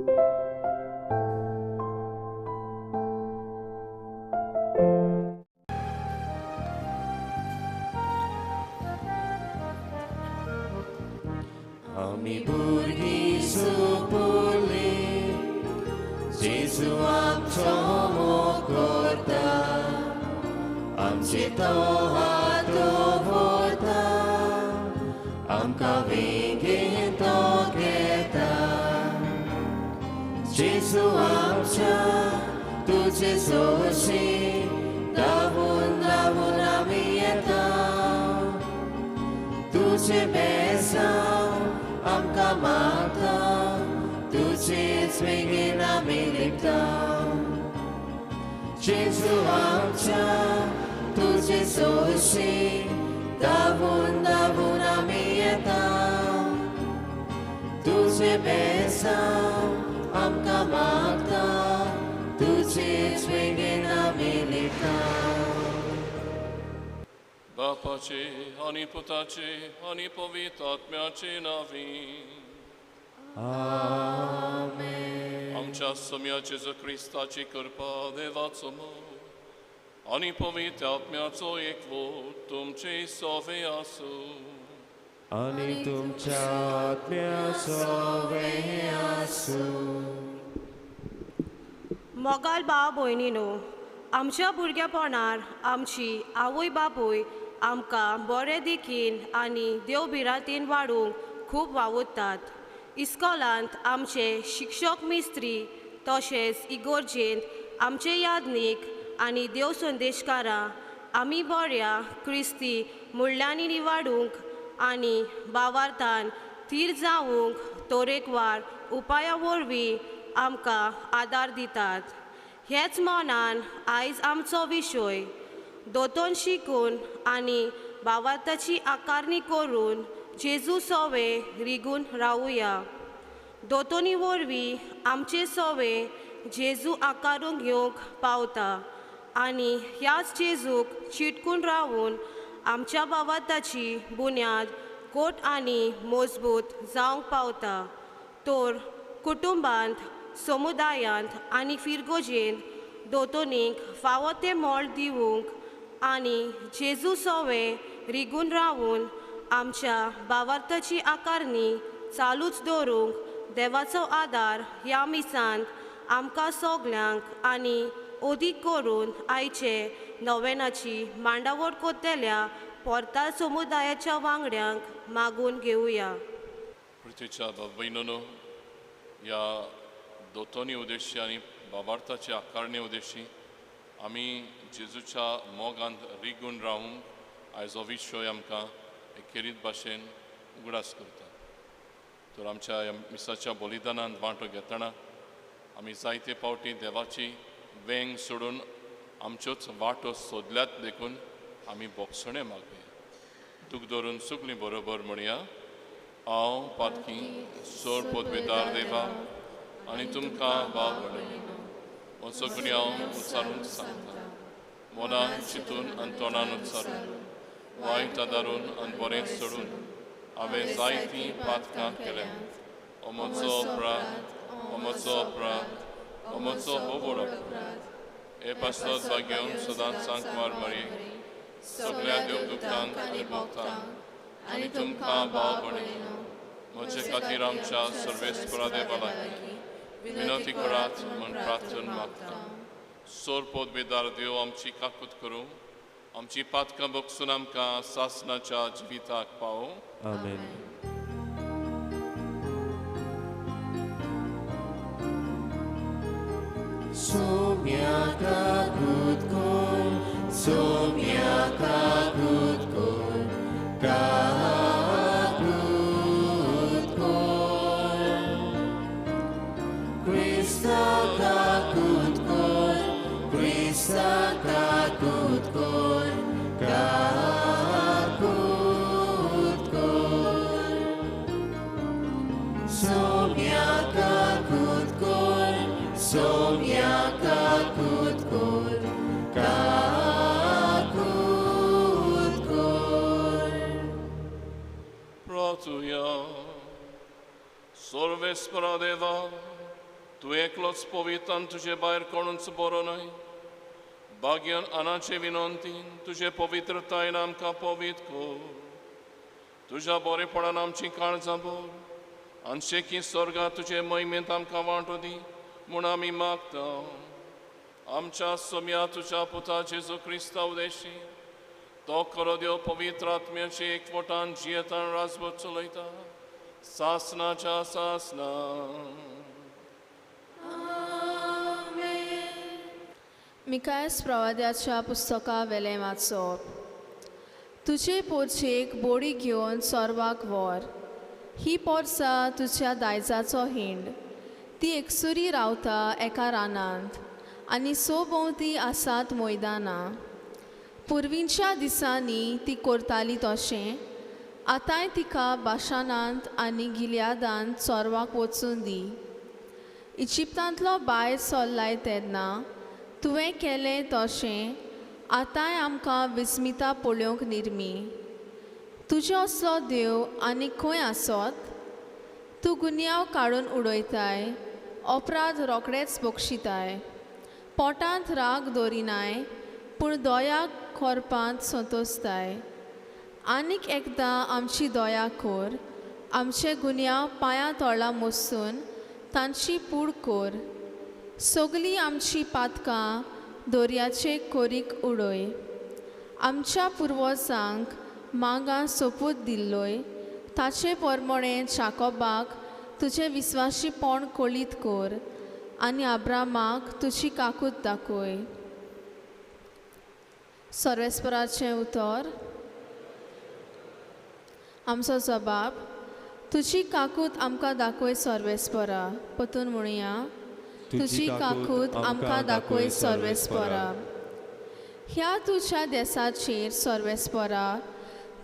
आमी भुरगीं सुपुली जेजू आमचो मोग करता आमचे तो हात दवरता आमकां वेगीन तो घेता जेजू आमच्या तुजे सोशी धांवून धांवून आमी येता तुजे बेसांव आमकां मागता तुजेच वेगीन आमी लिपता जेजू आमच्या तुजे सोशी धांवून धांवून आमी येता तुजे बेसांव आमकां मागता तुजेच वेगीन आमी लिपता बापाचे आनी पुताचे आनी पवित्र आत्म्याचे नांवी आमेन आमच्या सम्या जेजू क्रिस्ताची कृपा देवाचो मोग आनी पवित्र आत्म्याचो एकवट तुमचे सोवे आसूं आनी तुमच्या आत्म्याचो आसूं मोगाल भाव भयणीनो आमच्या भुरगेपणांत आमची आवय बापूय आमकां बरे देखीन आनी देवबिरांतीन वाडूंक खूब वावुरतात इस्कॉलांत आमचे शिक्षक मिस्त्री तशेंच इगोर्जेंत आमचे यादनीक आनी देव संदेशकारां आमी बऱ्या क्रिस्ती मुळ्यांनी निवाडूंक आनी भावार्थान थीर जावूंक तरेकवार उपाया वरवीं आमकां आदार दितात हेच मनान आयज आमचो विशय दोतोन शिकून आनी भावार्थाची आकारणी करून जेजू सोवे रिगून रावुया दोतोनी वरवीं आमचे सोवे जेजू आकारूंक घेवंक पावता आनी ह्याच जेजूक चिटकून रावून आमच्या भावार्थाची बुन्याद घोट आनी मजबूत जावंक पावता तर कुटुंबांत समुदायांत आनी फिरगोजेंत दोतोनीक फावो तें मोल दिवंक आनी जेजू सोवे रिगून रावून आमच्या भावार्थाची आकारणी चालूच दवरूंक देवाचो आदार ह्या मिसांत आमकां सगल्यांक आनी ओदीक करून आयचे नोवेनाची मांडावळ कोत्तेल्या पोर्ताल समुदायाच्या वांगड्यांक मागून घेवया पृथ्वीच्या भयणीनो ह्या दोतोनी उद्देशी आनी भावार्थाची आकारणी उद्देशी आमी जेजूच्या मोगांत रिगून रावूंक आयज हो विशय आमकां खेरीत भाशेन उगडास करता तर आमच्या ह्या मिसाच्या बलिदानांत वांटो घेतना आमी जायते फावटी देवाची वेंग सोडून आमच्योच वाटो सोदल्यात देखून आमी बोगसणे मागुया दूख धरून सगलीं बरोबर म्हणया हांव पातकी सोर पदवेदार देवा आनी तुमकां भाव भयणीनो म्हजो गुन्य हांव उच्चारून सांगता मनान चिंतून आनी तोंडान उच्चारून वायट आदारून आनी बरें सोडून हांवें जायतीं पातकां केल्यांत हो म्हजो अपराध हो म्हजो अपराध हो म्हजो होबोड अपराध हे पासत भाग्यवन सदांच सांकवार मरी सगळ्या देवदूतांक आनी भोवतांक आनी तुमकां भाव भयणीनो म्हजे खातीर आमच्या सर्वेस्परा देवा लागीं विनंती करात म्हूण प्रार्थना मागता सोर पदवेदार देव आमची काकूत करूं आमची पातकां बगसून आमकां सासणाच्या जिविताक पावो आमेन सोम्या काकूत कोण सोम्या काकूत कोण काकूत कोण क्रिस्ता काकूत कोण क्रिस्ता काकूत कोण काकूत कोण सोम्या काकूत कोण सोम्या काकूत कोण काकूत कोण Pratuja, sorvespera deva, तूं एकलोच पवित्र आनी तुजे भायर कोणूच बरो न्हय. भाग्यान अनाचे विनंतीन तुजे पवित्रतायेन आमकां पवित्र कर. तुज्या बरेपणान आमची काळजां भर आनी शेकी स्वर्गा तुजे महिमेंत आमकां वांटो दी म्हूण आमी मागता. आमच्या सोम्या तुज्या पुता जेजू क्रिस्ता उदेशी तो खरो देव पवित्र आत्म्याचे एकवटान जियेतान राजभर चलयता सासनाच्या सासना. मिकायस प्रवाद्याच्या पुस्तका वेलें वाचप. तुजे पोरचेक बोडी घेवन सोर्वाक व्हर. ही पोरसां तुज्या दायजाचो हिंड. ती एकसुरी रावता एका रानांत आनी सोभोवती आसात मैदानां. पुर्वींच्या दिसांनी ती करताली तशें आतांय तिका बाशानांत आनी गिलियादांत चोरवाक वचून दी. इजिप्तांतलो भायर सरलाय तेन्ना तुवें केलें तशें आतांय आमकां विस्मिता पळोवंक निर्मी. तुजे असलो देव आनी खंय आसत? तूं गुन्यांव काडून उडयताय, अपराध रोखडेच बक्षिताय. पोटांत राग दवरिनाय पूण दोयाक खोरपांत संतोसताय. आनीक एकदां आमची दोया कर. आमचे गुन्यांव पांयां तोळा मोसून तांची पूड कर. सगलीं आमची पातकां दर्याचे कोरीक उडय. आमच्या पुर्वजांक मागां सोपूत दिल्लोय ताचे परमणें जाकोबाक तुजें विस्वाशीपण कळीत कर आनी अब्रामाक तुजी काकूत दाखय. सर्वेस्पराचें उतर. आमचो जबाब. तुजी काकूत आमकां दाखय सर्वेस्परा. परतून म्हणुया तुजी काकूत आमकां दाखय सर्वेस्परा. ह्या तुज्या देसाचेर सर्वेस्परा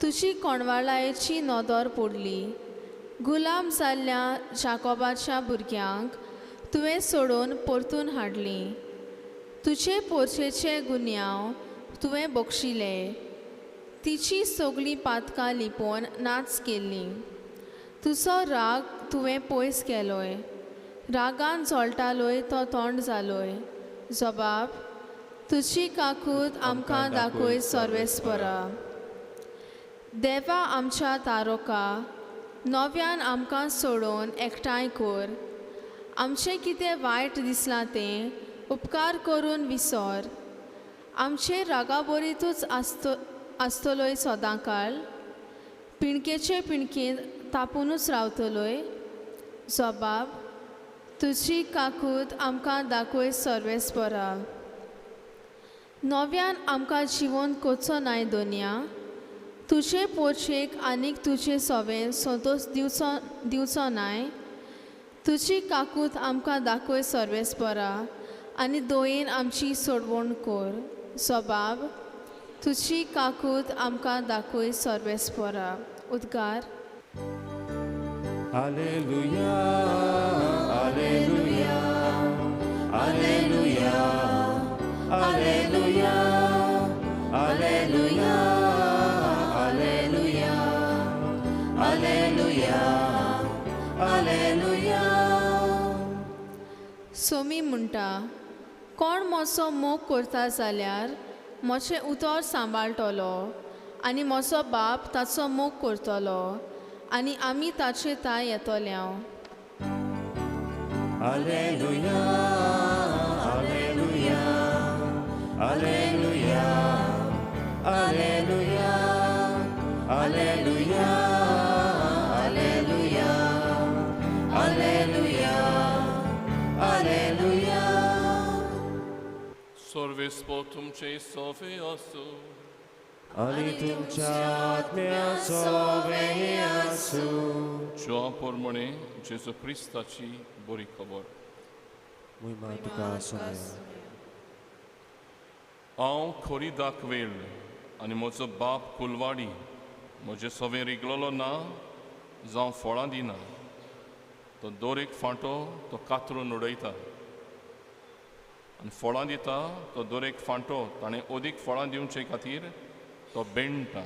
तुजी कोणवाळायेची नदर पडली. गुलाम जाल्ल्या जाकोबाच्या भुरग्यांक तुवें सोडून परतून हाडली. तुजे पोरचेचे गुन्यांव तुवें बक्षिले. तिची सगळीं पातकां लिपोवन नाच केल्ली. तुजो राग तुवें पयस केलोय. रागान जळटालोय तो तोंड जालोय. जबाब. तुजी काकूत आमकां दाखय सर्वेस्परा. देवा आमच्या तारोका नव्यान आमकां सोडून एकठांय कर. आमचें कितें वायट दिसलां तें उपकार करून विसर. आमचे रागाबोरीतूच आसतलोय सदांकाळ. पिणकेचे पिणकेंत तापूनच रावतलोय. जबाब. तुजी काकूत आमकां दाखय सर्वेस्परा. नव्यान आमकां जिवन कोचो नाय दोनया. तुजे पोरचेक आनीक तुजे सोबेन संतोश दिवचो नाय. तुजी काकूत आमकां दाखय सर्वेस्परा आनी दोयेन आमची सोडवण कर. जबाब. तुजी काकूत आमकां दाखय सर्वेस्परा. उद्गार. Alleluia, Alleluia, Alleluia, Alleluia, Alleluia, Alleluia, Alleluia, Alleluia. Somi म्हणटा. कोण म्हजो मोग करता जाल्यार म्हजें उतर सांबाळटलो आनी म्हजो बाप ताचो मोग करतलो आनी आमी ताचे ताय येतोल्यांव. Alleluia, Alleluia, Alleluia, Alleluia, Alleluia, Alleluia, Alleluia, Alleluia. सर्वेस्पो तुमचे सोवे असो आणि तुमच्या आत्म्याचो वेही आसूं. ज्या प्रमाणे जेजू क्रिस्ताची बरी खबर. महिमा तुका आसूं. हांव खरी दाखवेल आनी म्हजो बाप कुलवाडी. म्हजे सवें रिगलोलो ना जावं फळां दिना. तो दर एक फांटो तो कातरून उडयता आनी फळां दिता तो दर एक फांटो ताणें अदीक फळां दिवचे खातीर तो बेंडटा.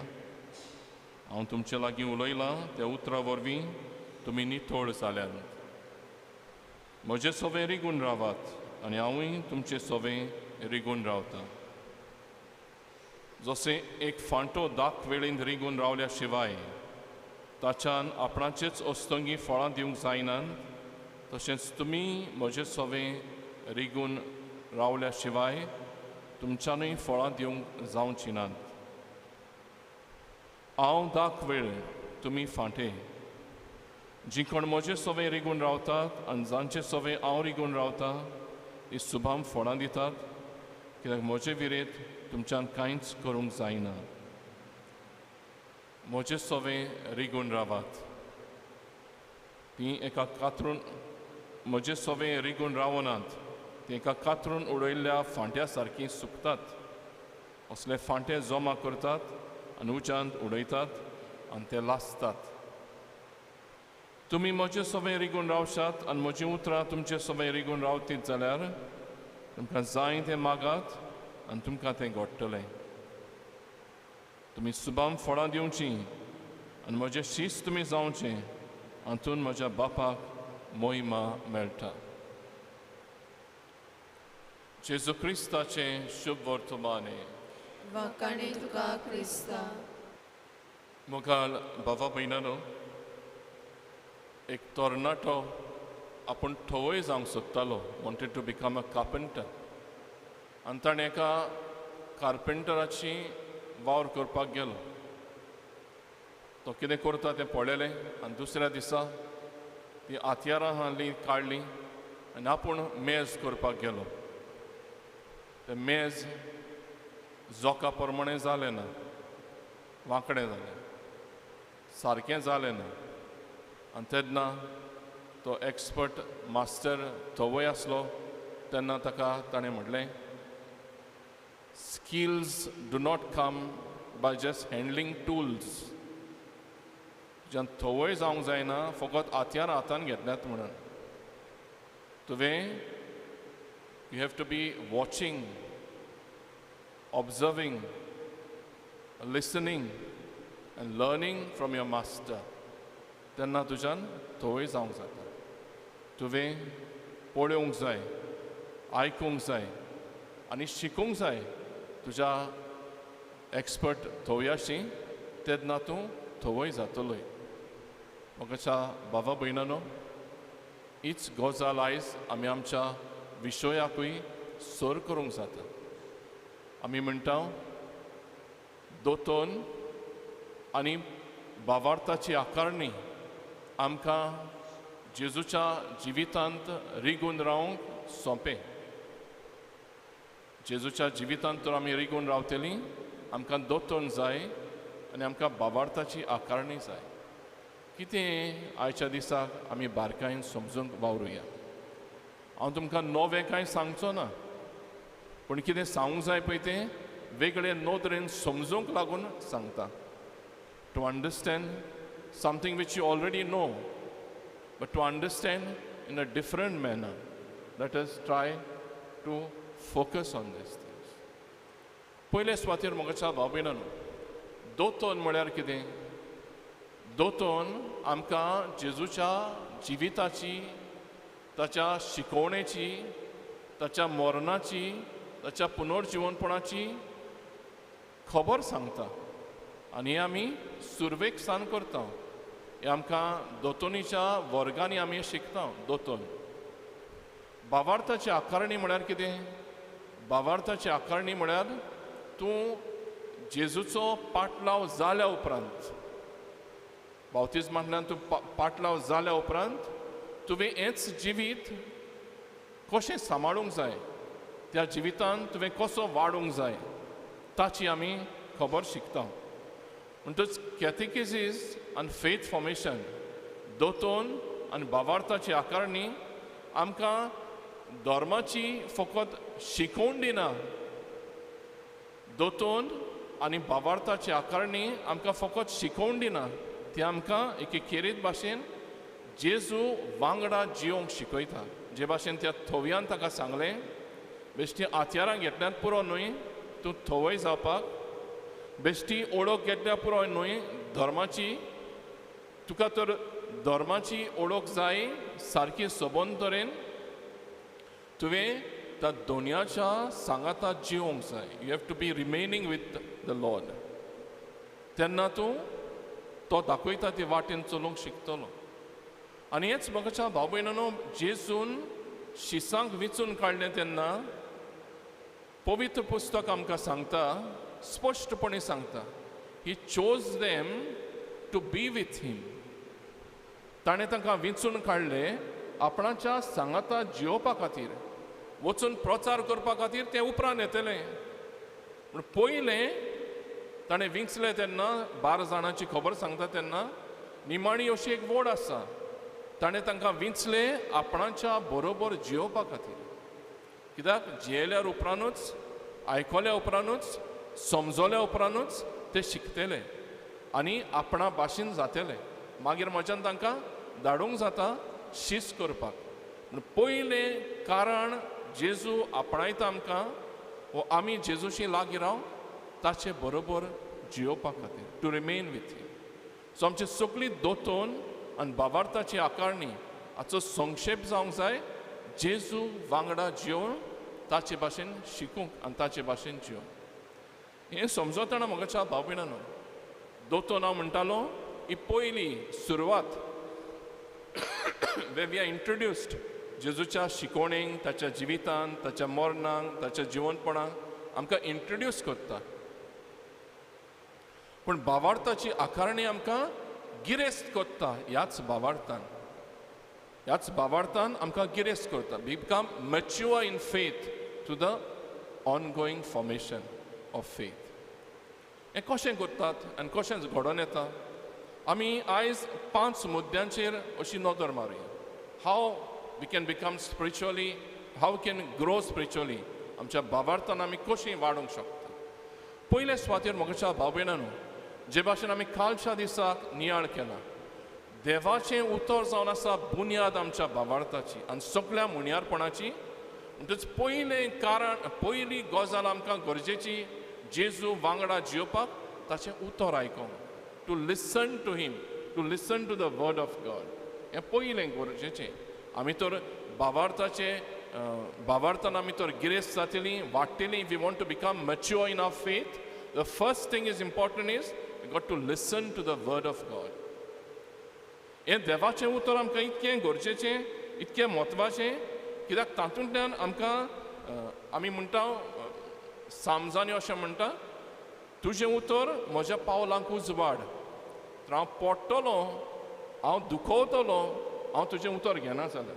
हांव तुमचे लागीं उलयलां त्या उतरा वरवीं तुमी नितळ जाल्यात. म्हजे सोबे रिगून रावात आनी हांवूय तुमचे सोबे रिगून रावता. जसे एक फांटो दाक वेळेन रिगून रावल्या शिवाय ताच्यान आपणाचेच ओस्तंगी फळां दिवंक जायनात, तशेंच तुमी म्हजे सोबे रिगून रावल्या शिवाय तुमच्यानूय फळां दिवंक जावची नात. हांव दाक वेळ, तुमी फांटे. जी कोण म्हजे सोबे रिगून रावतात आनी जांचे सोबे हांव रिगून रावता ती सुभाम फळां दितात, कित्याक म्हजे विरेत तुमच्यान कांयच करूंक जायना. म्हजे सोबे रिगून रावात. ती एका कातरून म्हजे सोबे रिगून रावनात, ती एका कातरून उडयल्ल्या फांट्या सारकी सुकतात. असले फांटे जमा करतात आनी उज्यांत उडयतात आनी ते लासतात. तुमी म्हजे सोबे रिगून रावशात आनी म्हजी उतरां तुमचे सोबे रिगून रावतीत जाल्यार तुमकां जाय तें मागात आनी तुमकां तें घडटलें. तुमी सुभाम फळां दिवचीं आनी म्हजें शीस तुमी जावचें, हातून म्हज्या बापाक मोहिमा मेळटा. जेजू क्रिस्ताचें शुभ वर्तमाने. वखाणी तुका क्रिस्ता. मुखाल बाबा भयणानो, एक तरणाटो आपूण थवय जावंक सोदतालो, wanted to become a carpenter. आनी ताणें एका कार्पेंटराची वावर करपाक गेलो. तो कितें करता तें पळयलें आनी दुसऱ्या दिसा ती आतयारां हाडलीं, काडलीं आनी आपूण मेज करपाक गेलो. तें मेज जोका प्रमाणें जालें ना, वांकडें जालें, सारकें जालें ना. आनी तेन्ना तो एक्सपर्ट मास्टर थवय आसलो तेन्ना ताका ताणें म्हटलें, skills do not come by just handling tools. तुज्यान थवय जावंक जायना फकत आतयार हातान घेतल्यात म्हणून. तुवें you have to be watching, observing, listening and learning from your master. तेन्ना तुज्यान थवय जावंक जाता. तुवें पळोवंक जाय, आयकूंक जाय आनी शिकूंक जाय तुज्या एक्सपर्ट थवयाशी, तेन्ना तूं थवय जातलोय. म्हाका बाबा भयणानो, हीच गजाल आयज आमी आमच्या विशयाकूय सर करूंक जाता. आमी म्हणटा दोतोन आनी भावार्थाची आकारणी आमकां जेजूच्या जिवितांत रिगून रावंक सोंपें. जेजूच्या जिवितांत तर आमी रिगून रावतलीं, आमकां दोतोन जाय आनी आमकां भावार्थाची आकारणी जाय. कितें आयच्या दिसाक आमी बारकायेन समजूंक वावरुया. हांव तुमकां नवें कांय सांगचो ना, पूण कितें सांगूंक जाय पळय तें वेगळे नोदरेन समजूंक लागून सांगता. To understand something which you already know, but to understand in a different manner. Let us try to focus on these things. पयले सुवातेर म्हाका भाव भयणानो, दोतोन म्हळ्यार कितें? दोतोन आमकां जेजूच्या जिविताची, ताच्या शिकोवणेची, ताच्या मरणाची, ताच्या पुनर्जिवनपणाची खबर सांगता आनी हें आमी सुरवेक सान करता. हे आमकां दोतोनीच्या वर्गांनी आमी शिकता. दोतोन भावार्थाची आकारणी म्हळ्यार कितें? भावार्थाची आकारणी म्हळ्यार तूं जेजूचो पाटलाव जाल्या उपरांत, बावतिजमांतल्यान तूं पाटलाव जाल्या उपरांत तुवें हेंच जिवीत कशें सांबाळूंक जाय, त्या जिवितांत तुवें कसो वाडूंक जाय, ताची आमी खबर शिकता. म्हणटच कॅथेकिसीस आनी फेथ फॉर्मेशन, दोतोन आनी भावार्थाची आकारणी आमकां धर्माची फकत शिकोवन दिना. दोतोन आनी भावार्थाची आकारणी आमकां फकत शिकोवन दिना, ती आमकां एके खेरीत भाशेन जेजू वांगडा जियोंक शिकयता. जे भाशेन त्या थोवयान ताका सांगलें, बेश्टी आतयारां घेतल्यात पुरो न्हय, तूं थवय जावपाक, बेश्टी ओळख घेतल्या पुरो न्हय धर्माची, तुका तर धर्माची ओळख जाय सारकी सबंद तरेन, तुवें त्या दोनयाच्या सांगाताक जिवंक जाय. You have to be remaining with the lord. तेन्ना तूं तो दाखयता ते वाटेन चलोवंक शिकतलो. आनी हेच म्हाका भाव भयणांनो, जेजून शिसांक विचून काडलें तेन्ना पवित्र पुस्तक आमकां सांगता, स्पश्टपणे सांगता, ही choose them to be with him. ताणें तांकां विचून काडलें आपणाच्या सांगाता जियोवपा खातीर, वचून प्रचार करपा खातीर ते उपरांत येतले. पूण पयलें ताणें विंचलें तेन्ना 12 जाणांची खबर सांगता तेन्ना निमाणी अशी एक वोड आसा. ताणें तांकां विंचलें आपणाच्या बरोबर जियोवपा खातीर. कित्याक जियेल्यार उपरांतूच, आयकल्या उपरांतूच, समजल्या उपरांतूच ते शिकतले आनी आपणा भाशेन जातले. मागीर म्हज्यान तांकां धाडूंक जाता शीस करपाक. पूण पयलें कारण जेजू आपणायता आमकां, वो आमी जेजूशी लागीं राव ताचे बरोबर जियोवपा खातीर, to remain with him. So आमची सगळी दोतोन आनी भावार्थाची आकारणी हाचो संक्षेप जावंक जाय. जेजू वांगडा जियोवन ताचे भाशेन शिकूंक आनी ताचे भाशेन जियोवंक. हें समजतना म्हाका भाव भयणांनो, दोतोन हांव म्हणटालो ही पयली सुरवात वे वी आर इंट्रोड्यूस्ड जेजूच्या शिकवणेक, ताच्या जिवितांत, ताच्या मरणाक, ताच्या जिवनपणाक आमकां इंट्रोड्यूस करता. पूण भावार्थाची आकारणी आमकां गिरेस्त करता. ह्याच भावार्थान आमकां गिरेस्त करता. We become mature in faith to the ongoing formation of faith. हें कशें करतात आनी कशें घडोवन येता? आमी आयज 5 मुद्द्यांचेर अशी नदर मारुया. How we can become spiritually, how we can grow spiritually. आमच्या भावार्थान आमी कशीं वाडूंक शकता. पयले सुवातेर म्हाका भाव भयणांनो, जे भाशेन आमी कालच्या दिसाक नियाळ केला, देवाचें उतर जावन आसा बुन्याद आमच्या भावार्थाची आनी सगळ्या मुण्यारपणाची. म्हणटच पयलें कारण, पयली गजाल आमकां गरजेची जेजू वांगडा जियोवपाक, ताचें उतर आयकोंक, to listen to him, to listen to the word of God. हें पयलें गरजेचें. आमी तर भावार्थान आमी तर गिरेस्त जातलीं, वाडटलीं. We want to become mature in our faith. The first thing is important is we got to listen to the word of God. हें देवाचें उतर आमकां इतकें गरजेचें, इतकें म्हत्वाचें, कित्याक तातूंतल्यान आमकां आमी म्हणटा सामजानी अशें म्हणटा, तुजें उतर म्हज्या पावलांक उजवाड. तर हांव पडटलों, हांव दुखवतलों, हांव तुजें उतर घेना जाल्यार.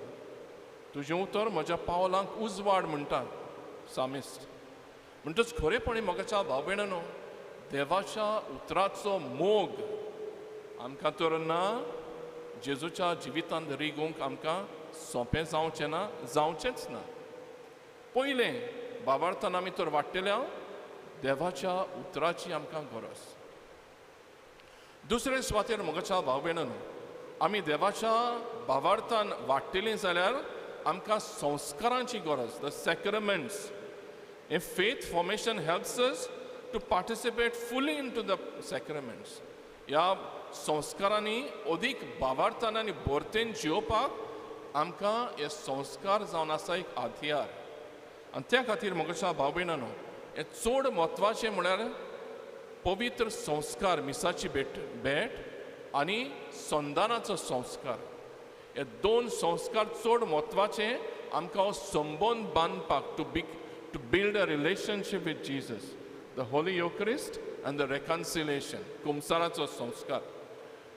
तुजें उतर म्हज्या पावलांक उजवाड म्हणटा सामिस्ट. म्हणटच खरेपणी म्हाका भाव भयणांनो, देवाच्या उतराचो मोग आमकां तर ना, जेजूच्या जिवितांत रिगूंक आमकां सोंपें जावचें ना, जावचेंच ना. पयलें भावार्थान आमी तर वाडटल्या देवाच्या उतराची आमकां गरज. दुसरे सुवातेर म्हाका भाव भयणांनो, आमी देवाच्या भावार्थान वाडटलीं जाल्यार आमकां संस्कारांची गरज, द सॅक्रमेंट्स. हे faith formation helps us to participate fully in to the sacraments. ह्या संस्कारांनी अदीक भावार्थान आनी बरतेन जियोवपाक आमकां हे संस्कार जावन आसा एक हातयार. आनी त्या खातीर म्हाका भाव भयणांनो, हें चड म्हत्वाचें म्हळ्यार पवित्र संस्कार, मिसाची भेट आनी संदानाचो संस्कार. हे 2 संस्कार चड म्हत्वाचे आमकां हो संबंद बांदपाक, to build a relationship with Jesus, the holy Eucharist and the reconciliation, कुमसाराचो संस्कार.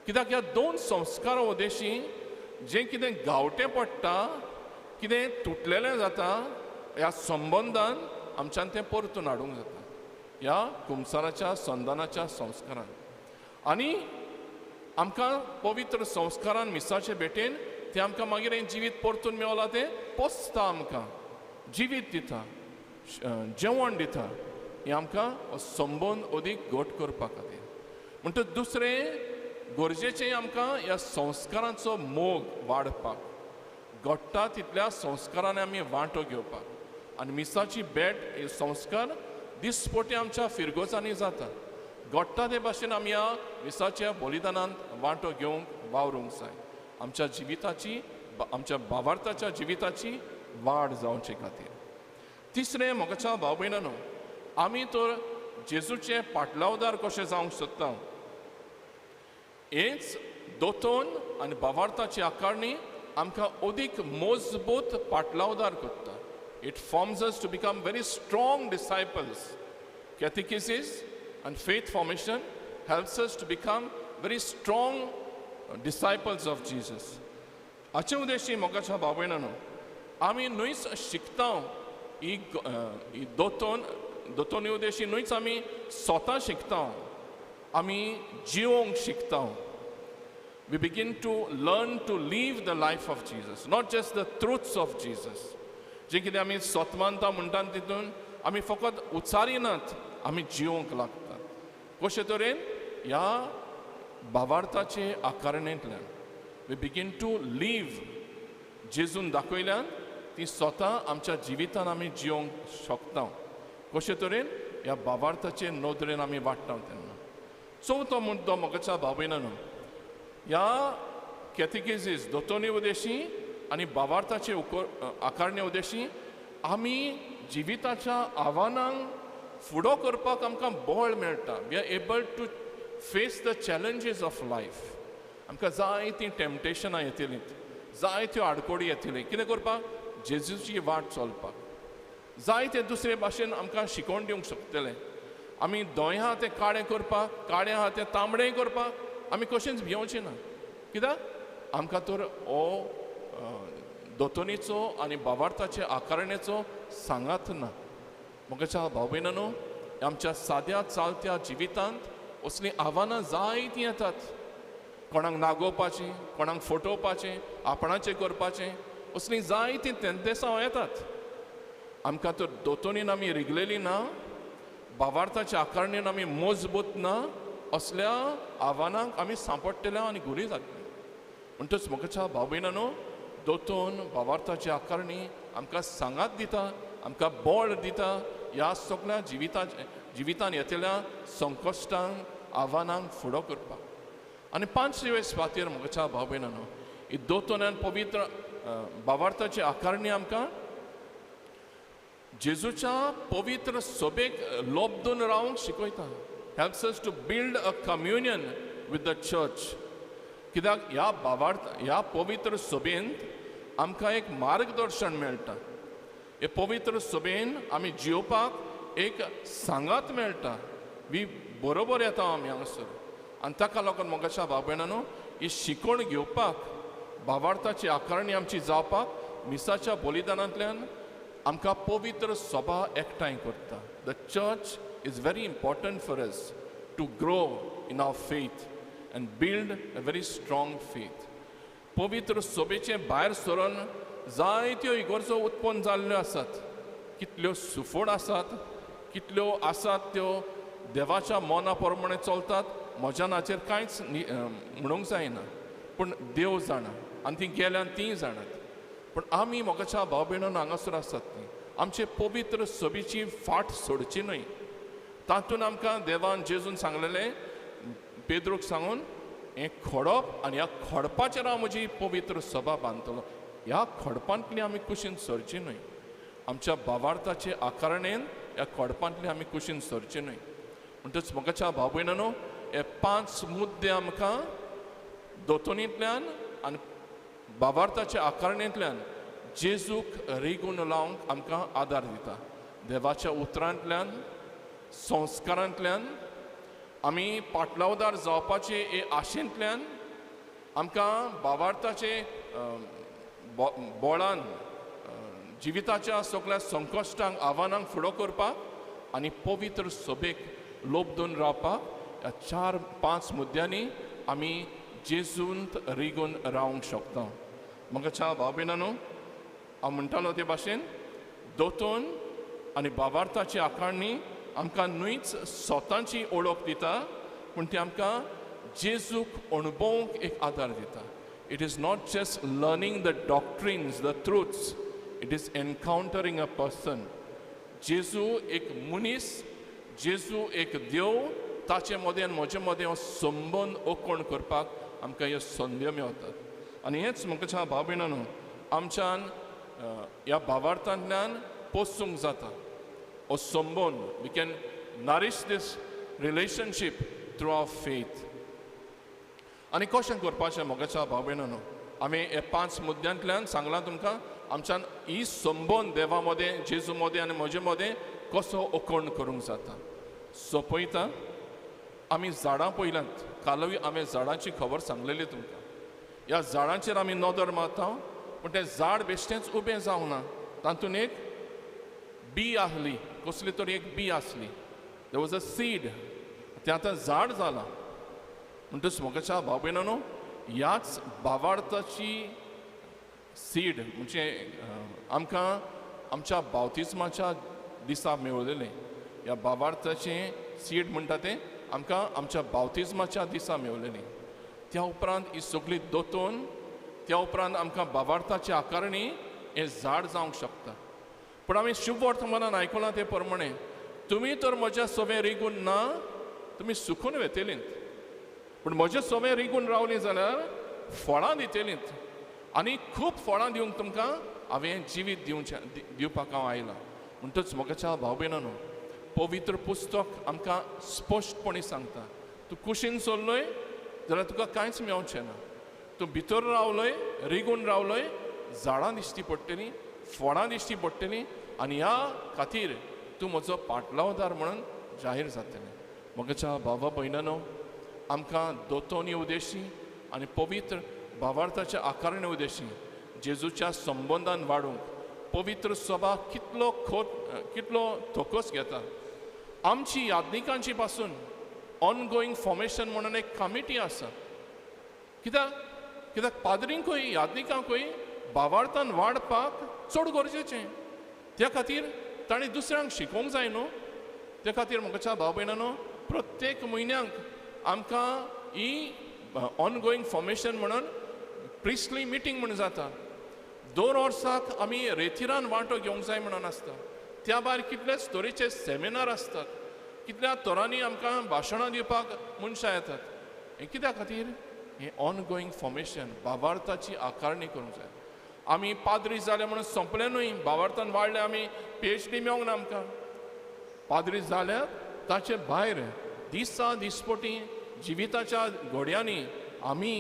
कित्याक ह्या 2 संस्कारा उदेशी जें कितें गांवटें पडटा, कितें तुटलेलें जाता, ह्या संबंदान आमच्यान तें परतून हाडूंक जाता ह्या कुमसाराच्या संदानाच्या संस्कारान. आनी आमकां पवित्र संस्कारान मिसाचे भेटेन ते आमकां मागीर हें जिवीत परतून मेवलां तें पोसता, आमकां जिवीत दिता, जेवण दिता. हें आमकां संबंद अदीक घट करपा खातीर. म्हणटच दुसरें गरजेचें आमकां ह्या संस्कारांचो मोग वाडपाक, घडटा तितल्या संस्कारांनी आमी वांटो घेवपाक. आनी मिसाची भेट हे संस्कार दिसपोटी आमच्या फिरगोजांनी जाता. घडटा ते भाशेन आमी ह्या मिसाच्या बलिदानांत वांटो घेवंक वावरूंक जाय. आमच्या जिविताची, आमच्या भावार्थाच्या जिविताची वाड जावचे खातीर. तिसरें मोगाच्या भाव भयणांनो, आमी तर जेजूचे पाटलावदार कशें जावंक सोदता. हेच दोतोन आनी भावार्थाची आकारणी आमकां अदीक मजबूत पाटलावदार करता. It forms us to become very strong disciples. Catechesis and faith formation helps us to become very strong disciples of Jesus. हाचे उद्देशी मोगाच्या भाव भयणांनो, आमी न्हूच शिकता ही दोतोनी उद्देशी न्हूच आमी स्वता शिकता, आमी जिवोंक शिकता. We begin to learn to live the life of Jesus, not just the truths of Jesus. जे कितें आमी स्वतमानता म्हणटात तितून आमी फकत उच्चारिनात, आमी जिवोंक लागतात. कशे तरेन ह्या भावार्थाचे आकारणेंतल्यान वी बिगीन टू लीव जेजून दाखयल्यान ती स्वता आमच्या जिवितान आमी जिवोंक शकता. कशे तरेन ह्या भावार्थाचे नदरेन आमी वाडटा तेन्ना. चवथो मुद्दो मोगाच्या भाव भयणांनो, ह्या कॅटेकेसीस दोतोनी उद्देशी आनी भावार्थाचे आकारणे उद्देशी आमी जिविताच्या आव्हानांक फुडो करपाक आमकां बळ मेळटा. We are able to face the challenges of life. आमकां जायतीं टॅम्पटेशनां येतलीं, जायत्यो आडकोडी येतल्यो. कितें करपाक? जेजूची वाट चलपाक. जायते दुसरे भाशेन आमकां शिकोवन दिवंक शकतले. आमी धोय आहा तें काळें करपाक, काळें आहा तें तांबडें करपाक आमी कशेंच भिवचें ना. कित्याक? आमकां तर हो दोतोनीचो आनी भावार्थाचे आकारणेचो सांगात ना. मोगाच्या भाव भयणांनो, आमच्या साद्या चालत्या जिवितांत असलीं आव्हानां जायतीं येतात. कोणाक नागोवपाचीं, कोणाक फटोवपाचें, आपणाचें करपाचें, असलीं जायतीं तेंदेसांव येतात. आमकां तर दोतोनीन आमी रिगलेलीं ना, भावार्थाच्या आकारणेन आमी मजबूत ना, असल्या आव्हानांक आमी सांपडटल्या आनी गुरी जातलीं. म्हणटच मोगाच्या भाव भयणांनो, दोतोन भावार्थाची आकारणी आमकां सांगात दिता, आमकां बळ दिता ह्या सगळ्या जिवितान येतल्या संकश्टांक, आव्हानांक फुडो करपाक. आनी 5 दिवस खातीर मोगाच्या भाव भयणांनो, ही दोतोन पवित्र भावार्थाची आकारणी आमकां जेजूच्या पवित्र सोबेक लोबदून रावंक शिकयता. Helps us to build a communion with the church. कित्याक ह्या पवित्र सोबेंत आमकां एक मार्गदर्शन मेळटा. हे पवित्र सोबेन आमी जिवपाक एक सांगात मेळटा. वी बरोबर येता आमी हांगासर. आनी ताका लागून मोगाच्या भाव भयणांनो, ही शिकवण घेवपाक, भावार्थाची आकारणी आमची जावपाक मिसाच्या बलिदानांतल्यान आमकां पवित्र सभा एकठांय करता. The church is very important for us to grow in our faith and build a very strong faith. पवित्र सोबेचे भायर सरून जायत्यो इगोर्जो उत्पन्न जाल्ल्यो आसात. कितल्यो सुफोड आसात, कितल्यो आसात त्यो देवाच्या मोना प्रमाणे चलतात. म्हज्यान हाचेर कांयच म्हणूंक जायना, पूण देव जाणा आनी ती गेल्यान तीं जाणात. पूण आमी मोगाच्या भाव भयणांनो हांगासर आसात न्ही, आमचे पवित्र सोबीची फाट सोडची न्हय. तातूंत आमकां देवान जेजून सांगलेलें, पेद्रूक सांगून, हें खडप आनी ह्या खडपाचेर हांव म्हजी पवित्र सभा बांदतलो. ह्या खडपांतली आमी कुशीन सरची न्हय. आमच्या भावार्थाचे आकारणेन ह्या खडपांतली आमी कुशीन सरची न्हय. म्हणटच मोगाच्या भाव भयणांनो, हे 5 मुद्दे आमकां दोतोनींतल्यान आनी भावार्थाचे आकारणेंतल्यान जेजूक रिगून लावंक आमकां आदार दिता. देवाच्या उतरांतल्यान, संस्कारांतल्यान, आमी पाटलावदार जावपाचे हे आशेंतल्यान, आमकां भावार्थाचे बळान जिविताच्या सगळ्या संकश्टांक, आव्हानांक फुडो करपाक आनी पवित्र सोबेक लोबदून रावपाक ह्या 4-5 मुद्द्यांनी आमी जेजूंत रिगून रावंक शकता. मोगाच्या भाव भयणांनो, हांव म्हणटालो ते भाशेन दोतोन आनी भावार्थाची आकारणी आमकां न्हूच स्वताची ओळख दिता, पूण ती आमकां जेजूक अणभवूंक एक आदार दिता. It is not just learning the doctrines, the truths, it is encountering a person. जेजू एक मनीस, जेजू एक देव, ताचे मदें आनी म्हजे मदें हो संबंद ओकोण करपाक आमकां ह्यो संद्यो मेळटात. आनी हेंच म्हाका भाव भयणांनो, आमच्यान ह्या भावार्थांतल्यान पोसूंक जाता हो संबंद. We can nourish this relationship through our faith. आनी कशें करपाचें मोगाच्या भाव भयणांनो, आमी हे 5 मुद्द्यांतल्यान सांगलां तुमकां आमच्यान ही संबंद देवा मदें, जेजू मदें आनी म्हजे मदें कसो ओकोण करूंक जाता. सोंपयता, आमी झाडां पयल्यांत. कालूय हांवें झाडांची खबर सांगलेली तुमकां. ह्या झाडांचेर आमी नदर मारता, पूण तें झाड बेश्टेंच उबें जावना. तातूंत एक बी आहली, कसली तरी एक बी आसली. There was a seed. तें आतां झाड जालां. म्हणटच मोगाच्या भाव भयणांनो, ह्याच भावार्थाची सीड म्हणजे आमकां आमच्या बावतिस्माच्या दिसा मेळलेलें. ह्या भावार्थाचें सीड म्हणटा तें आमकां आमच्या बावतिस्माच्या दिसा मेळलेलीं. त्या उपरांत ही सगळी दोतोन, त्या उपरांत आमकां भावार्थाची आकारणी हें झाड जावंक शकता. पूण आमी शुभ वर्तमानान आयकलां ते प्रमाणे तुमी तर म्हज्या सवे रिगून ना, तुमी सुखून वेतेलींत. पूण म्हजे सवे रिगून रावलीं जाल्यार फळां दितेलींत. आनी खूब फळां दिवंक तुमकां हांवें जिवीत दिवपाक हांव आयलां. म्हणटच मोगाच्या भाव भयणांनो, पवित्र पुस्तक आमकां स्पश्टपणी सांगता, तूं कुशीन चल्लोय जाल्यार तुका कांयच मेळचें ना. तूं भितर रावलोय, रिगून रावलोय, झाडां दिश्टी पडटलीं, फळां दिश्टी पडटलीं, आनी ह्या खातीर तूं म्हजो पाटलावदार म्हणून जाहीर जातलें. मोगाच्या भावा भयणांनो, आमकां दोतोनी उद्देशी आनी पवित्र भावार्थाच्या आकारणे उद्देशी जेजूच्या संबंदान वाडूंक पवित्र सभा कितलो थोकस घेता. आमची याज्ञिकांची पासून ऑनगोईंग फॉर्मेशन म्हणून एक कमिटी आसा. कित्याक पाद्रींकूय याज्ञिकांकूय भावार्थान वाडपाक चड गरजेचें. त्या खातीर ताणें दुसऱ्यांक शिकोवंक जाय न्हू. त्या खातीर म्हाका भाव भयणांनो, प्रत्येक म्हयन्याक आमकां ही ऑनगोईंग फॉर्मेशन म्हणून प्रिस्टली मिटींग म्हणून जाता. 2 वर्साक आमी रेथिरान वांटो घेवंक जाय म्हणून आसता. त्या भायर कितलेच तरेचे सेमिनार आसतात. कितल्या तरांनी आमकां भाशणां दिवपाक मनशां येतात. हें कित्या खातीर? हें ऑनगोईंग फॉर्मेशन, भावार्थाची आकारणी करूंक जाय. आमी पाद्री जाले म्हणून संपलें न्हय. भावार्थान वाडले आमी PhD मेळोंक ना आमकां. पाद्री जाल्यार ताचे भायर दिसा दिसपटी जिविताच्या घोड्यांनी आमी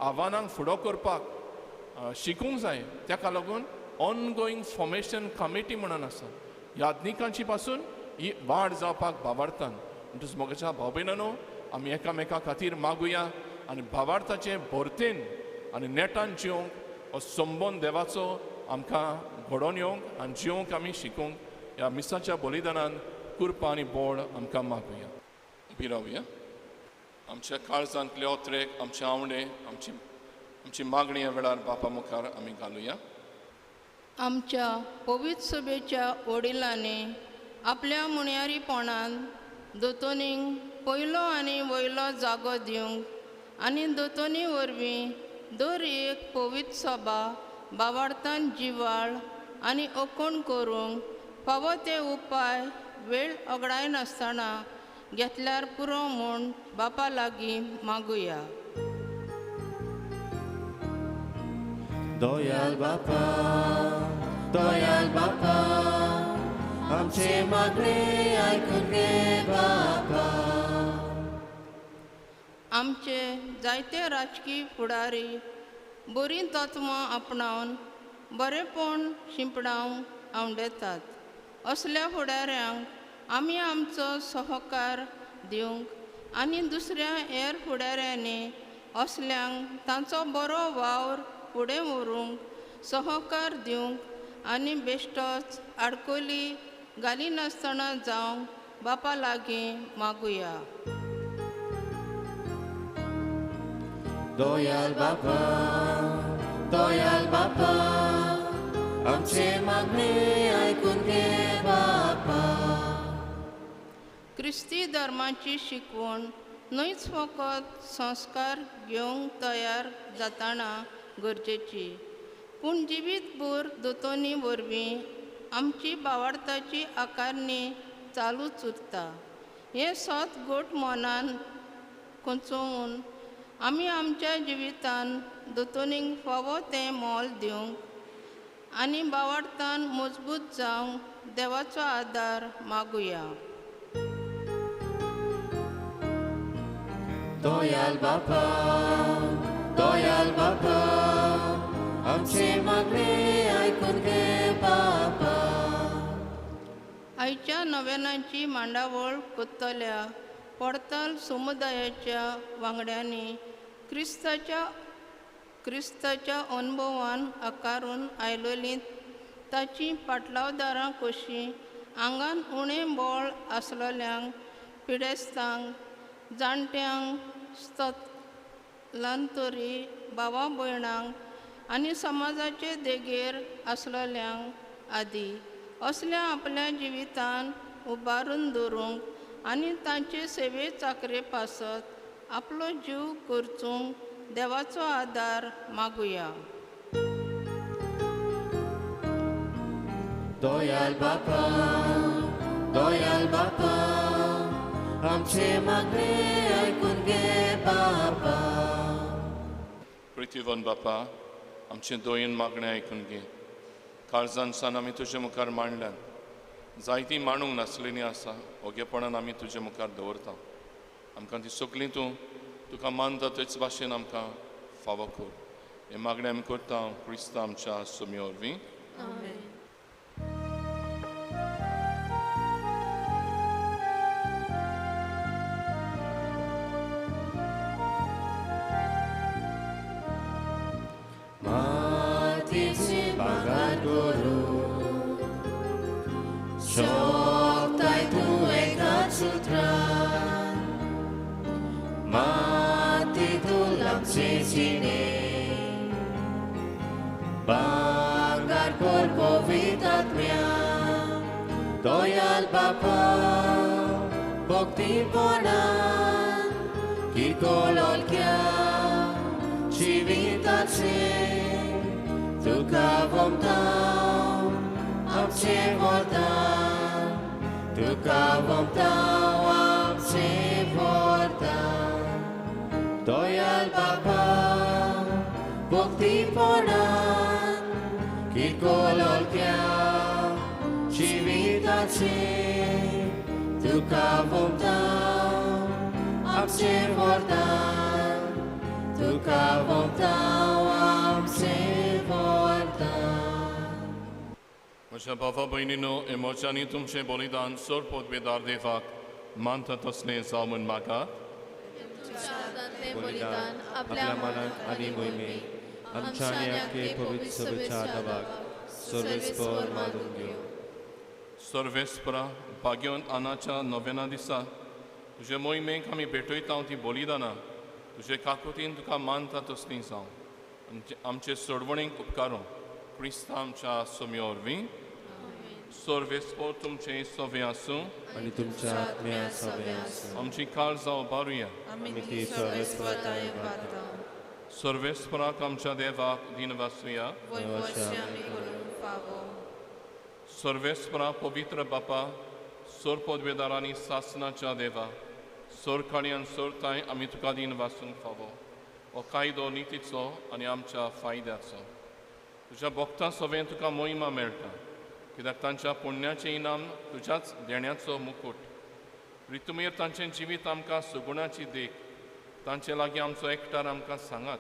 आव्हानांक फुडो करपाक शिकूंक जाय. ताका लागून ऑनगोईंग फॉर्मेशन कमिटी म्हणून आसा. याज्ञिकांची पासून ही वाड जावपाक भावार्थान. म्हणटच मोगाच्या भाव भयणांनो, आमी एकामेका खातीर मागुया आनी भावार्थाचे भरतेन आनी नेटान जिवंक हो संबंद देवाचो आमकां घडोवन येवंक आनी जिवंक आमी शिकूंक ह्या मिसाच्या बलिदानान कृपा आनी बोड आमकां मागुया. उबी रावया. आमच्या काळजांतले ओत्रेक, आमचे आवडे, आमची मागणी ह्या वेळार बापा मुखार आमी घालुया. आमच्या पवित्र सभेच्या वडिलांनी आपल्या मुण्यारीपणान दोतोनींक पयलो आनी वयलो जागो दिवंक आनी दोतोनी वरवीं दर एक पवित्र सभा भावार्थान जिवाळ आनी ओकोण करूंक फावो ते उपाय वेळ ओगडाय नासतना घेतल्यार पुरो म्हूण बापा लागीं मागुया. दयाल बापा, दयाल बापा, आमचे मागणे आयकून घे बापा. आमचे जायते राजकीय फुडारी बरीं तत्वां आपणावन बरेपण शिंपडावंक आवडेतात. असल्या फुडाऱ्यांक आमी आमचो सहकार दिवंक आनी दुसऱ्या हेर फुडाऱ्यांनी असल्यांक तांचो बरो वावर फुडें व्हरूंक सहकार दिवंक आनी बेश्टोच आडकोली घालिनासतना जावंक बापा लागीं मागुया. दयाल बापा, दयाल बापा, आमचे मागणे आयकून घे बापा. क्रिस्ती धर्माची शिकवण न्हयच फकत संस्कार घेवंक तयार जाताना गरजेची, पूण जिवीतभर दोतोनी वरवीं आमची भावार्थाची आकारणी चालूच उरता. हे सत गोट मनान कोंचोवन आमी आमच्या जिवितान दोतोनींक फावो तें मोल दिवंक आनी बावार्थान मजबूत जावंक देवाचो आदार मागुया. दयाल बापा, दयाल बापा, आमची मागणी ऐकून घे बापा. आयच्या नव्यानाची मांडावळ कोत्तल्या पोर्ताल समुदायाच्या वांगड्यांनी क्रिस्ताच्या अनुभवान आकारून आयलोलीं ताची पाटलावदारां कशीं आंगान उणें बळ आसलेल्यांक पिडेस्तांक जाणट्यांक स्थलांतरी भावां भयणांक आनी समाजाचे देगेर आसलेल्यांक आदी असल्या आपल्या जिवितान उबारून दवरूंक आनी तांचे सेवे चाकरे पासत आपलो जीव करचूंक देवाचो आदार मागुया. दयाल बापा, दयाल बापा, आमची मागणी ऐकून घे बापा. प्रितीवन बापा, आमचे दोयन मागणें आयकून घे. काळजान सान आमी तुजे मुखार मांडल्यान जायतीं मांडूंक नासलेलीं आसा, ओगेपणान आमी तुजे मुखार दवरता. आमकां ती सगळीं तूं तुका मानता तेच भाशेन आमकां फावो कर. हे मागणें आमी करता क्रिस्ता आमच्या सुमये वरवीं. मातीची बागार करू शोकताय तूं एकाच सुत्रान. मातीतून आमचे जिणे बागार कर पवित्र आत्म्या. दयाल बापा, भक्तीपणान किरकोळ ओळख्या जिविताचे तुका वंताव आमचे वरदान. तुका वंताव आमचे वरदान. दयाल बापा, भक्तीपणान किरकोळ ओळख्या जिविताचे तुका वंताव आमचे वरदान. तुका वंताव आमचे वरदान. म्हज्या भावा भयणीनो, हे मोर्चांनी तुमचें बलिदान सोर पोदवेदार देवाक मानता तसलें जावून मागात. बलिदान आपल्या मनात आणि मोहिमेत आमच्या न्याके पवित्र सभेच्या आदाराक सर्वेस्पर मानून घेऊ. सर्वेस्परा भाग्यवंत आनाच्या नव्याना दिसा तुजे मोहिमेक आमी भेटयता ती बलिदानां तुजे काकुतीन तुका मानता तसलीं जावं आमचे सोडवणेक उपकारूं क्रिस्ता आमच्या सुमये वरवीं. सर्वेस्पर तुमचे सवे आसूं आणि तुमच्या आत्म्या सवे आसूं. आमची काळजां उबारुया. आमी ती सर्वेस्पराय वागता. सर्वेस्पराक आमच्या देवाक दिनवासुया. सर्वेस्परा पवित्र बापा, सोर पदवेदारांनी सासनाच्या देवा, सोर काळयान सोरताय आमी तुका दिन वाचूंक फावो. हो कायदो नितीचो आनी आमच्या फायद्याचो. तुज्या भक्तां सवें तुका मोहिमा मेळटा, कित्याक तांच्या पुण्याचें इनाम तुज्याच देण्याचो मुकूट. रितुमेर तांचें जिवीत आमकां सुगुणाची देख. तांचे लागीं आमचो एकठार आमकां सांगात.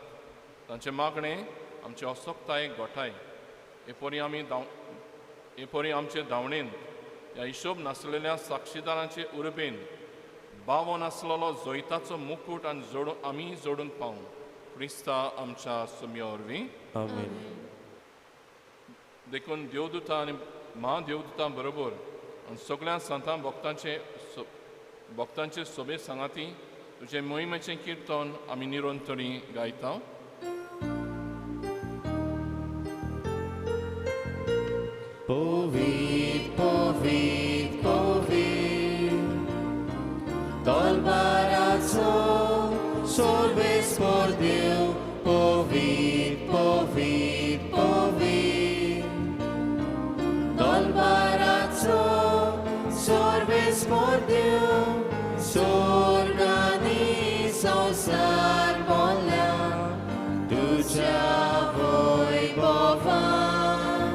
तांचें मागणें आमचे असोक्तायेक घोटाय. एपरी आमचे धांवणेन ह्या हिशोब नासलेल्या साक्षीदारांचे उर्बेन बावो नासलेलो जोयताचो मुकूट आमी जोडून पावूं क्रिस्ता आमच्या सुमये वरवीं. आमेन. देखून देवदूतां आनी महादेवदूतां बरोबर आनी सगळ्या संतां भक्तांचे सोबे सांगाती तुजे मोहिमेचें किर्तन आमी निरंतरी गायता. Povit, povit, povit, Tolbaraco, sorvespor Deu, povit, povit, povit, Tolbaraco, sorvespor Deu, sorgani संसार बोलला तुझ्या वैभवान.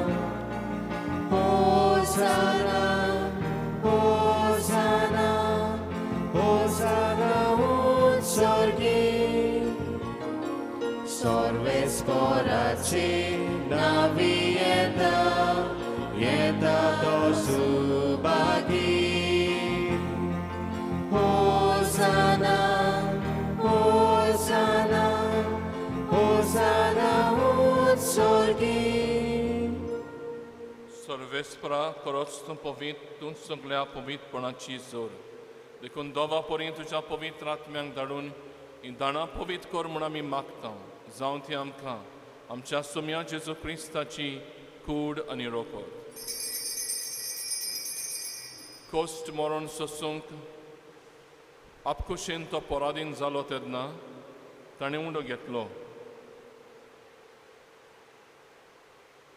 poracie nawi jeda do subagi. Hosanna, Hosanna, Hosanna od sorgi. सर्वेस्परा करोस्तम Pavit तुन सगळ्या पवित्रपणाची जोर देखून दोवा पर्यंत तुज्या पवित्र आत्म्यांक धाडून ही दाणां पवित्र कर म्हूण आमी मागता जावं ती आमकां आमच्या सोम्या जेजू क्रिस्ताची कूड आनी रोखोद. कोस्ट मरण सोसूंक आपकुशेन तो पराधीन जालो तेन्ना ताणें उंडो घेतलो.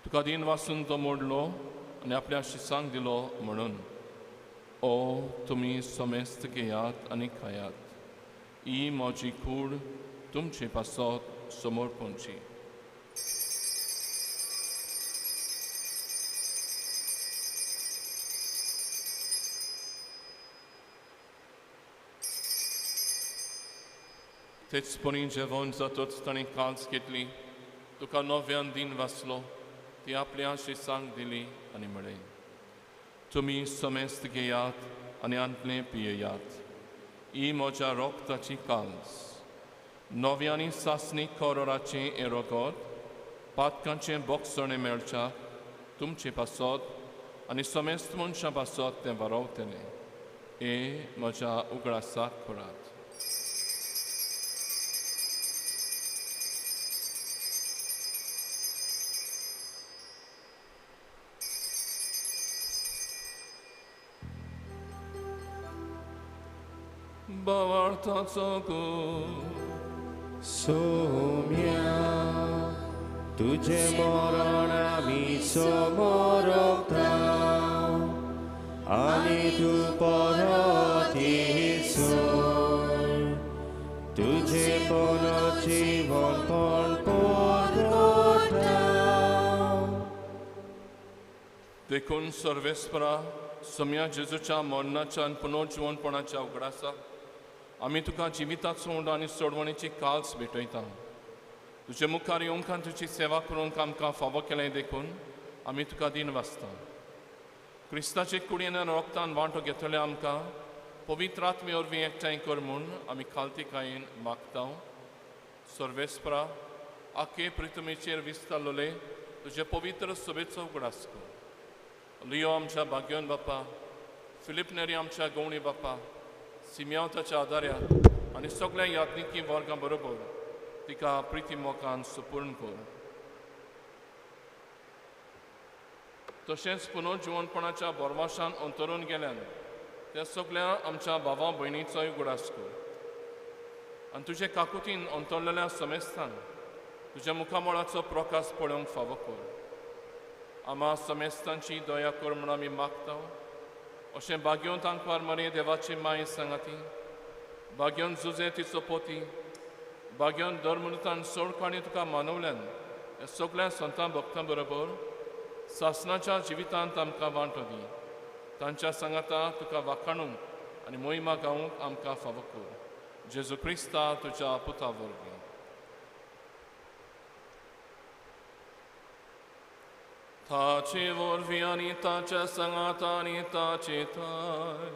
तुका दिन वाचून तो मोडलो आनी आपल्या शिसांक दिलो म्हणून ओ तुमी समेस्त घेयात आनी खायात. ही म्हजी कूड तुमचे पासत समोर पोंची. तेचपणी जेवण जातच ताणें काल्स घेतली. तुका नव्यान दिन वाचलो ती आपल्या शिसांक दिली आनी म्हळें तुमी समेस्त घेयात आनी आंतले पियेयात. ही म्हज्या रोगताची काल्स. नव्यांनी सासणी कोरोराचें हें रोगोत पातकांचें बोगसणें मेळच्याक तुमचे पासत आनी समेस्त मनशां पासत तें वारोवतलें. हे म्हज्या उगडासाक करात. Bavartaco Soumya, तुझे मरण आमी समोर राव आनी तू परत येसोर तुझे पण जीवन पण परगोटाव. देखून सर्वेस्परा सोम्या जेजूच्या मरणाच्या आनी पुनर्जीवनपणाच्या उगडासा आमी तुका जिविताचो उंडो आनी सोडवणेची काल्स भेटयता. तुजे मुखार येवंक आनी तुजी सेवा करूंक आमकां फावो केलें देखून आमी तुका दिन वाचता. क्रिस्ताचे कुडीन आनी रोगतान वांटो घेतले आमकां पवित्र आत्मे वरवीं एकठांय कर म्हूण आमी खालतीकायेन मागता. सर्वेस्परा आखे प्रितमेचेर विस्तारलोले तुजे पवित्र सभेचो उगडास कर. लियो आमच्या भाग्योन बापा, फिलिप नेरी आमच्या गवणी बापा, सिमियांव ताच्या आदार्या आनी सगळ्या यात्निकी वर्गां बरोबर तिका प्रिती मोगान सुपूर्ण कर. तशेंच पुनर्जीवनपणाच्या बोरवाशान अंतरून गेल्यान त्या सगळ्या आमच्या भावां भयणीचोय उगडास कर. आनी तुजे काकुतीन अंतरलेल्या समेस्तान तुज्या मुखामळाचो प्रकाश पळोवंक फावो कर. आम्हा समेस्तांची दया कर म्हूण आमी मागता. अशें भाग्योन तांकवार मरे देवाची माय सांगाती, भाग्योन जुजे तिचो पोती, भाग्योन धर्मनुतान सोडकाणी तुका मानवल्यान ह्या सगळ्या संतां भक्तां बरोबर सासणाच्या जिवितांत आमकां वांटो दी. तांच्या सांगाता तुका वाखाणूंक आनी मोहिमा गावूंक आमकां फावो कर. जेजू क्रिस्ता तुज्या पुता वरवीं. ताचे वरवीं आनी ताच्या सांगातांनी ताचे थाय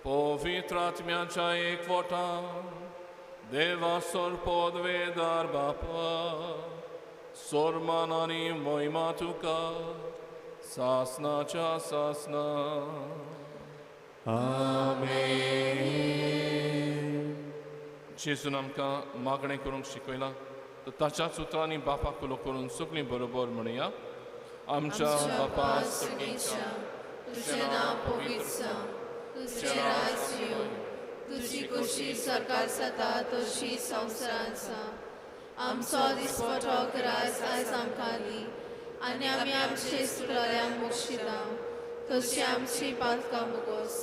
पवित्र आत्म्याच्या एकवटान देवा सोरपोद वेदार बापा सोरमान आनी मोहिमा तुका सासनाच्या सासना. आमेन. जेजून आमकां मागणें करूंक शिकयलां तर ताच्याच उतरांनी बापाक उलो करून सगळीं बरोबर म्हणया. आमच्या बापा सगळींच्या तुझें नांव पवित्र जावं, तुझें राज्य येवं, तुजी कुशी सरकार जाता तशी संवसारांत जावं. आमचो दिसपटो रायज आयज आमकां दी आनी आमी आमचे सुकराल्यांक बक्षिता तशी आमची पातकां मुगोस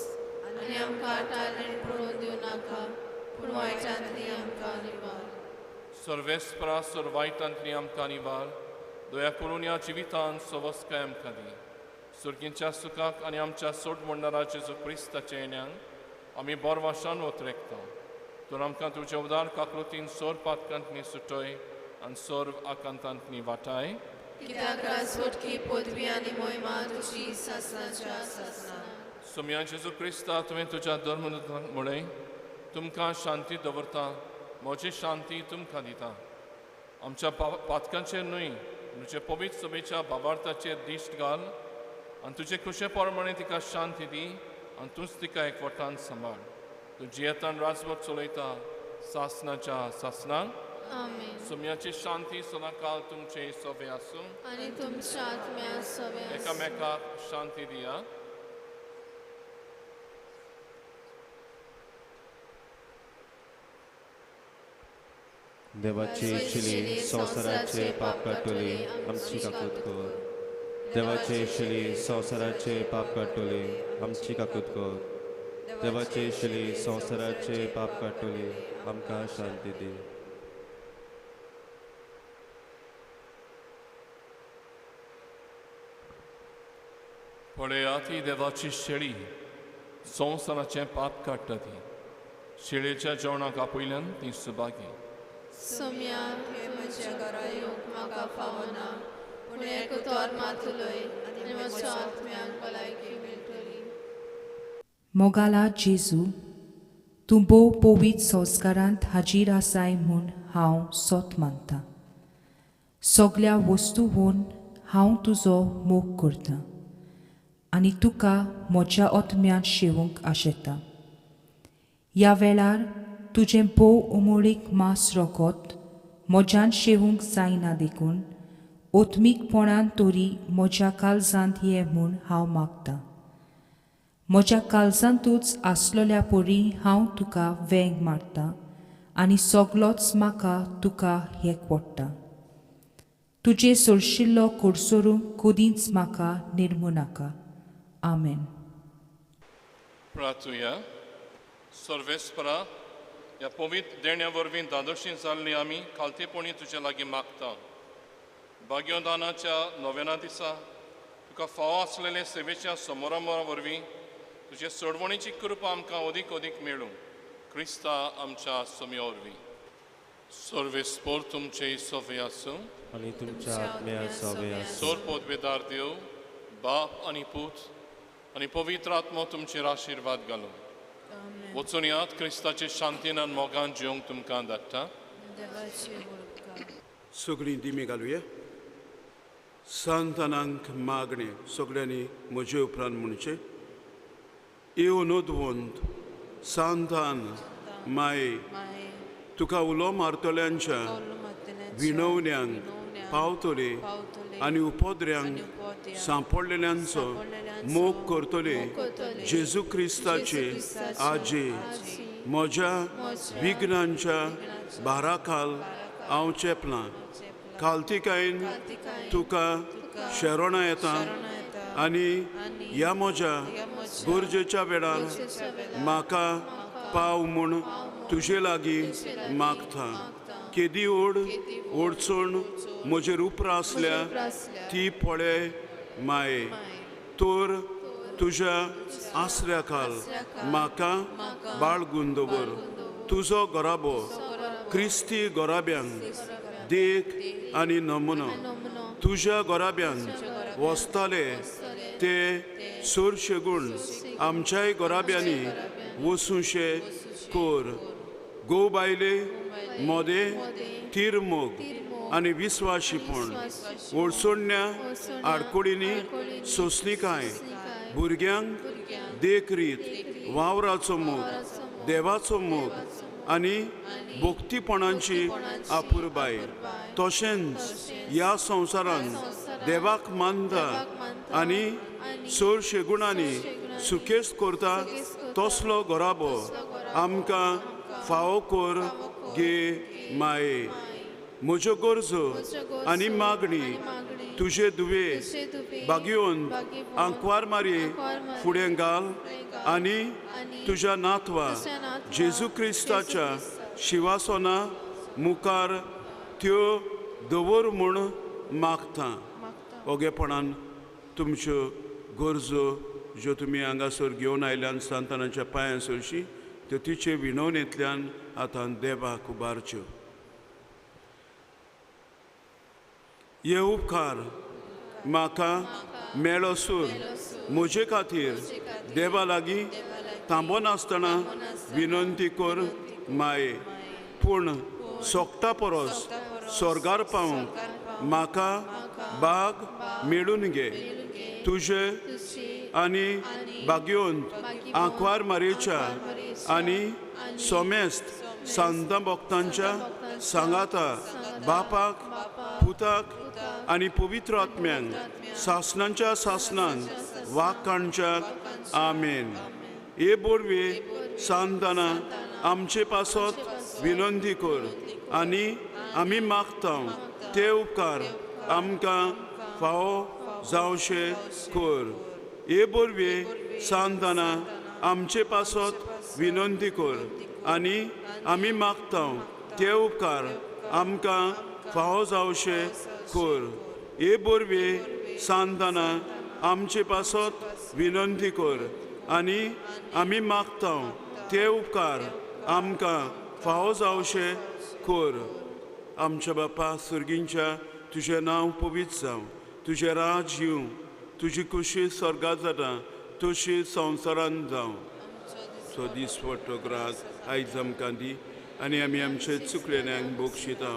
आनी आमकां टायलेंट पडून दिवं नाका पूण वायटांतली आमकां निवार. सर्वेस्परा वायटांतली आमकां निवार. दया करून ह्या जिवितांत सवस्काय आमकां दी. सुरगींच्या सुखाक आनी आमच्या सोड म्हणणारा जेजू क्रिस्ताच्या येण्याक आमी बोरवाशान वतरेकता. तर आमकां तुज्या उदार काकृतीन सोर पातकांतली सुटय आनी सर्व आकांतांतनी वाटाय कित्याक राजवटकी पदवी आनी मोहिमा तुजी ससनाच्या ससना सुम्या जेजू क्रिस्ता तुवें तुज्या धर्मदूतांमुळे तुमकां शांती दवरता म्हजी शांती तुमकां दिता आमच्या पातकांचेर न्हय तुजे पवित्र सभेच्या भावार्थाचेर दिश्ट घाल आनी तुजे खुशे प्रमाणे तिका शांती दी आनी तूंच तिका एकवटान सांबाळ तूं जियेतान राजवट चलयता सासनाच्या सासनाक आमेन सुम्याची शांती सदांकाळ तुमचे सोबे आसूं आनी तुमच्या आत्म्या सोबे एकामेकाक शांती दिया देवाचे शिली संसाराचे पाप काटोले आमची काकूत कर देवाचे शिली संसाराचे पाप काटोले आमची काकूत कर देवाचे शिली संसाराचे पाप काटोले आमकां शांती दी पळयात ही देवाची शेळी संवसाराचें पाप काडटा ती शेळयेच्या जेवणाक आपयल्यान ती सुभागी सोम्या हे म्हज्या घरा येवंक म्हाका फावना पूण एक तोर मात उलय आनी म्हज्या आत्म्याक भलायकी मेळटली मोगाला जेजू तूं भोव पवित्र संस्कारांत हाजीर आसाय म्हूण हांव सोत मानतां सगळ्या वस्तूंवन हांव तुजो मोग करतां आनी तुका म्हज्या आत्म्यान शेवूंक आशेता ह्या वेळार तुजें भोव उमळीक मास रोगोत म्हज्यान शेवूंक जायना देखून ओत्मीकपणान तोरी म्हज्या काळजांत ये म्हूण हांव मागतां म्हज्या काळजांतूच आसलोल्या परी हांव तुका वेंग मारतां आनी सगळोच म्हाका तुका एकवडटा तुजे सोडशिल्लो कोडसोरूं कदींच म्हाका निर्मू नाका आमेन प्रार्थुया सर्वेस्परा ह्या पवित्र देण्या वरवीं दादोशी जाल्ली आमी खालतेपणी तुजे लागीं मागता भाग्योदानाच्या नव्याना दिसा तुका फावो आसलेले सेवेच्या समोरामोरा वरवीं तुजे सोडवणेची कृपा आमकां अदीक अदीक मेळूं क्रिस्ता आमच्या समे वरवीं सर्वेस्पोर तुमचे सोवे आसूं आनी तुमच्या आत्म्या सोबे आसूं सोर पदवेदार देव बाप आनी पूत आनी पवित्र आत्मो तुमचेर आशिर्वाद घालूं वचून यात क्रिस्ताचे शांतीन आनी मोगान जिवंक तुमकां धाडटा सगळीं दिमी घालुया सांतानांक मागणे सगळ्यांनी म्हजे उपरांत म्हणचे येवनोदवंत सांतान माये तुका उलो मारतल्यांच्या विणवण्यांक पावतले आनी उपद्र्यांक सांपडलेल्यांचो मोग करतले जेजू क्रिस्ताचे आजे म्हज्या विघ्नांच्या भारा खाल हांव चेपलां खालतिकायेन तुका शेरोणां येता आनी ह्या म्हज्या गरजेच्या वेळार म्हाका पाव म्हूण तुजे लागीं मागता केदी ओड ओडचून म्हजेर उपरा आसल्या ती पळय माये तोर तुज्या आसऱ्या खाल म्हाका बाळगून दवर तुजो गराबो क्रिस्ती गोराब्यांक देख आनी नमुनो तुज्या गोराब्यांक वसताले ते चडशे गूण आमच्याय गोराब्यांनी वसूंशे कोर गो बायले मोदे तिरमोग आनी विस्वाशीपण ओडसोडण्या आडकुडींनी सोंसणीकाय भुरग्यांक देखरीत वावराचो मोग देवाचो मोग आनी भोक्तीपणांची आपुरबाय तशेंच ह्या संवसारान देवाक मानता आनी चडशे गुणांनी सुकेस्त करता तसलो गोराबो आमकां फावो कर गे माये म्हज्यो गरजो आनी मागणी तुजे दुवे बागयोन आंकवार मारी फुडें घाल आनी तुज्या नातवा जेजू क्रिस्ताच्या शिवासोना मुखार त्यो दवर म्हूण मागता ओगेपणान तुमच्यो गरजो ज्यो तुमी हांगासर घेवन आयल्यान सांतानाच्या पांयां सरशी त्यो व व हे उपकार म्हाका मेळोसूर म्हजे खातीर देवा लागीं थांबोन आसतना विनंती कर माये. पूण सोगता परस स्वर्गार पावूंक म्हाका बाग मेळून घे. तुजे आनी बागयोंत आंकवार मारेच्या आनी सोमेस्त सांता भक्तांच्या सांगाता बापाक पुताक आनी पवित्र आत्म्यांक सासणांच्या सासणान वाग काणच्याक आमेन. हे बोरवे सांताना आमचे पासत विनंती कर आनी आमी मागता ते उपकार आमकां फावो जावशे कर. हे बोरवे सांताना आमचे पासत विनंती कर आनी आमी मागता ते उपकार आमकां फावो जावशे कर. हे बोरवे सांताना आमचे पासत विनंती कर आनी आमी मागता ते उपकार आमकां फावो जावशे कर. आमच्या बापा सुर्गींच्या तुजें नांव पवित्र जावं. तुजें राज येवं. तुजी खुशी स्वर्गांत जाता तशी संवसारांत जावं. सो दीस पडटो ग्रास आयज आमकां दी आनी आमी आमचे चुकलेल्यांक बोगशिता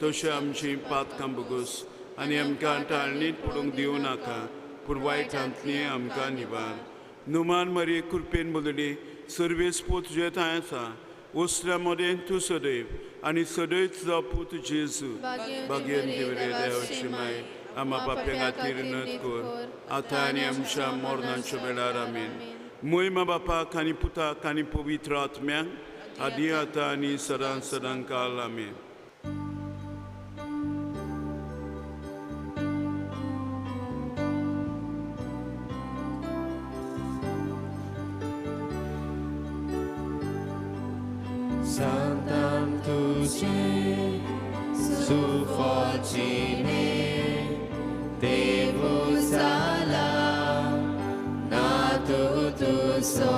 तशें आमची पातकां बोगूस आनी आमकां टाळणीत पडूंक दिवं नाका पूण वायटांतली आमकां निवार. नुमान मरी कृपेन बोलली सर्वेस पूत तुजे थंय आसा. उसल्या मोदें तूं सदैव आनी सदैव तुजो पूत जेजू बागेन देवरे देवाची माय आमा पाप्या खातीर नत कर आतां आनी आमच्या मोरनाच्या वेळार आमेन. मोहिमा बापाक आनी पुताक आनी पवित्र आत्म्यांक आदी आतां आनी सदां सदां काल आमेन. Santam tuce suffocine Deus salam natu tu so